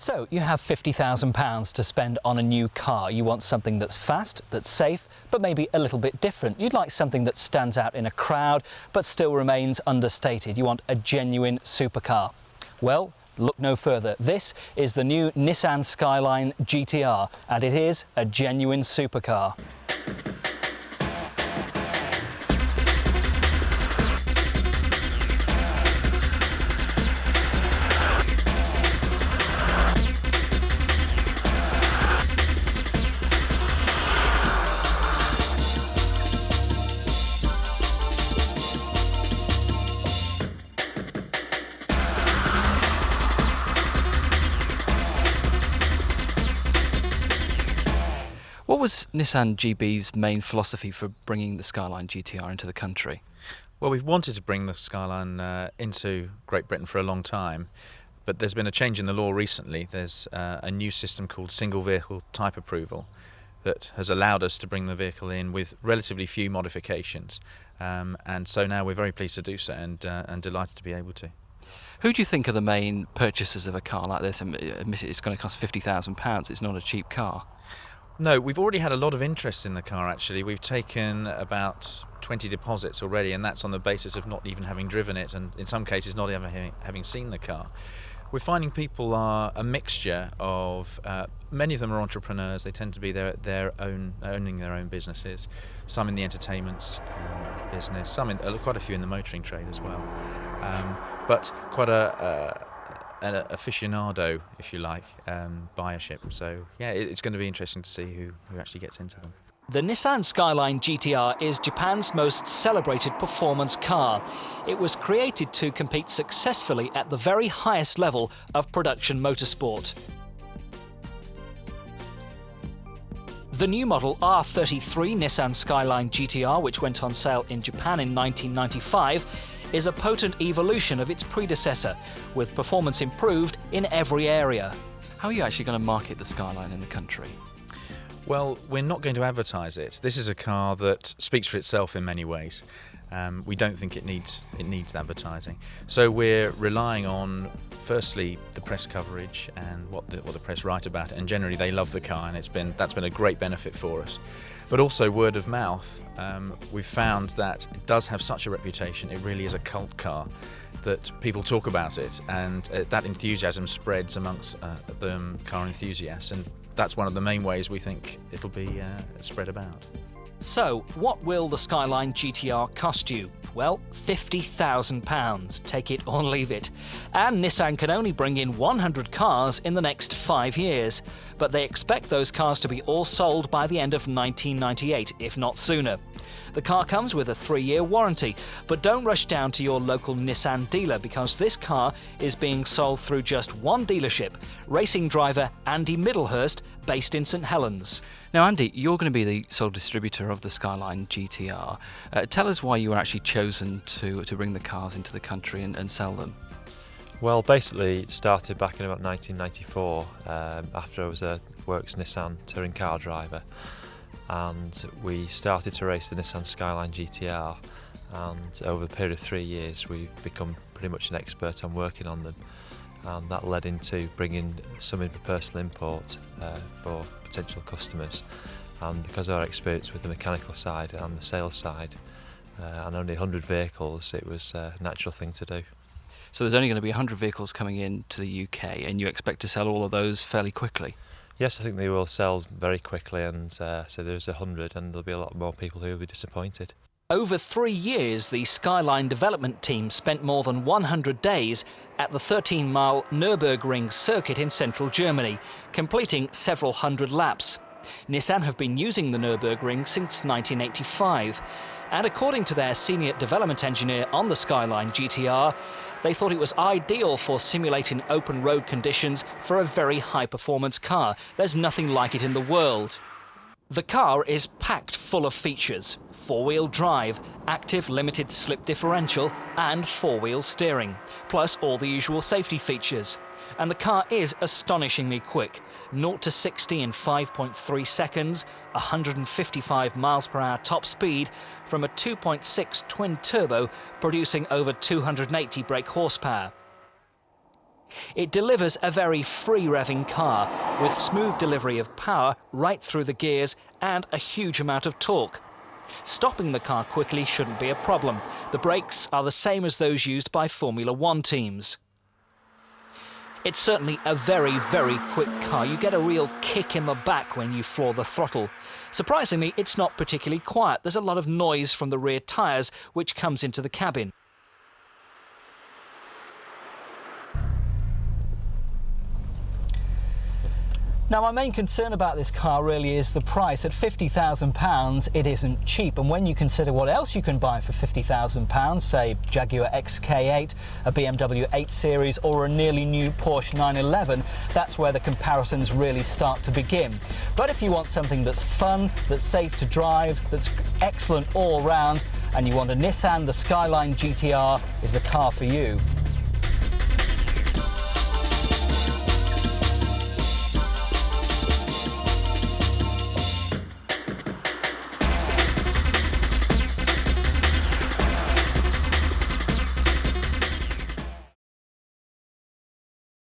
So you have £50,000 to spend on a new car. You want something that's fast, that's safe, but maybe a little bit different. You'd like something that stands out in a crowd, but still remains understated. You want a genuine supercar. Well, look no further. This is the new Nissan Skyline GTR, and it is a genuine supercar. What was Nissan GB's main philosophy for bringing the Skyline GTR into the country? Well, we've wanted to bring the Skyline into Great Britain for a long time, but there's been a change in the law recently. There's a new system called single vehicle type approval that has allowed us to bring the vehicle in with relatively few modifications, and so now we're very pleased to do so and delighted to be able to. Who do you think are the main purchasers of a car like this? Admit it's going to cost £50,000. It's not a cheap car. No, we've already had a lot of interest in the car actually. We've taken about 20 deposits already, and that's on the basis of not even having driven it, and in some cases not ever having seen the car. We're finding people are a mixture of, many of them are entrepreneurs. They tend to be owning their own businesses, some in the entertainment business, quite a few in the motoring trade as well, but quite an aficionado, if you like, buyership. So yeah, it's going to be interesting to see who actually gets into them. The Nissan Skyline GTR is Japan's most celebrated performance car. It was created to compete successfully at the very highest level of production motorsport. The new model R33 Nissan Skyline GTR, which went on sale in Japan in 1995, is a potent evolution of its predecessor, with performance improved in every area. How are you actually going to market the Skyline in the country? Well, we're not going to advertise it. This is a car that speaks for itself in many ways. We don't think it needs advertising. So we're relying on, firstly, the press coverage and what the press write about it. And generally, they love the car, and that's been a great benefit for us. But also word of mouth. We've found that it does have such a reputation. It really is a cult car, that people talk about it, and that enthusiasm spreads amongst the car enthusiasts. And that's one of the main ways we think it'll be spread about. So, what will the Skyline GTR cost you? Well, £50,000. Take it or leave it. And Nissan can only bring in 100 cars in the next 5 years. But they expect those cars to be all sold by the end of 1998, if not sooner. The car comes with a 3-year warranty, but don't rush down to your local Nissan dealer, because this car is being sold through just one dealership, racing driver Andy Middlehurst, based in St Helens. Now Andy, you're going to be the sole distributor of the Skyline GTR. Tell us why you were actually chosen to bring the cars into the country and sell them. Well, basically it started back in about 1994, after I was a works Nissan touring car driver. And we started to race the Nissan Skyline GTR, and over the period of 3 years we've become pretty much an expert on working on them, and that led into bringing some in for personal import for potential customers. And because of our experience with the mechanical side and the sales side, and only 100 vehicles, it was a natural thing to do. So there's only going to be 100 vehicles coming in to the UK, and you expect to sell all of those fairly quickly? Yes, I think they will sell very quickly, and so there's 100, and there'll be a lot more people who will be disappointed. Over 3 years, the Skyline development team spent more than 100 days at the 13-mile Nürburgring circuit in central Germany, completing several hundred laps. Nissan have been using the Nürburgring since 1985, and according to their senior development engineer on the Skyline GTR, they thought it was ideal for simulating open road conditions for a very high-performance car. There's nothing like it in the world. The car is packed full of features: 4-wheel drive, active limited slip differential and 4-wheel steering, plus all the usual safety features. And the car is astonishingly quick. 0 to 60 in 5.3 seconds, 155 miles per hour top speed from a 2.6 twin turbo producing over 280 brake horsepower. It delivers a very free-revving car with smooth delivery of power right through the gears and a huge amount of torque. Stopping the car quickly shouldn't be a problem. The brakes are the same as those used by Formula One teams. It's certainly a very, very quick car. You get a real kick in the back when you floor the throttle. Surprisingly, it's not particularly quiet. There's a lot of noise from the rear tyres, which comes into the cabin. Now, my main concern about this car really is the price. At £50,000, it isn't cheap. And when you consider what else you can buy for £50,000, say Jaguar XK8, a BMW 8 Series, or a nearly new Porsche 911, that's where the comparisons really start to begin. But if you want something that's fun, that's safe to drive, that's excellent all round, and you want a Nissan, the Skyline GTR is the car for you.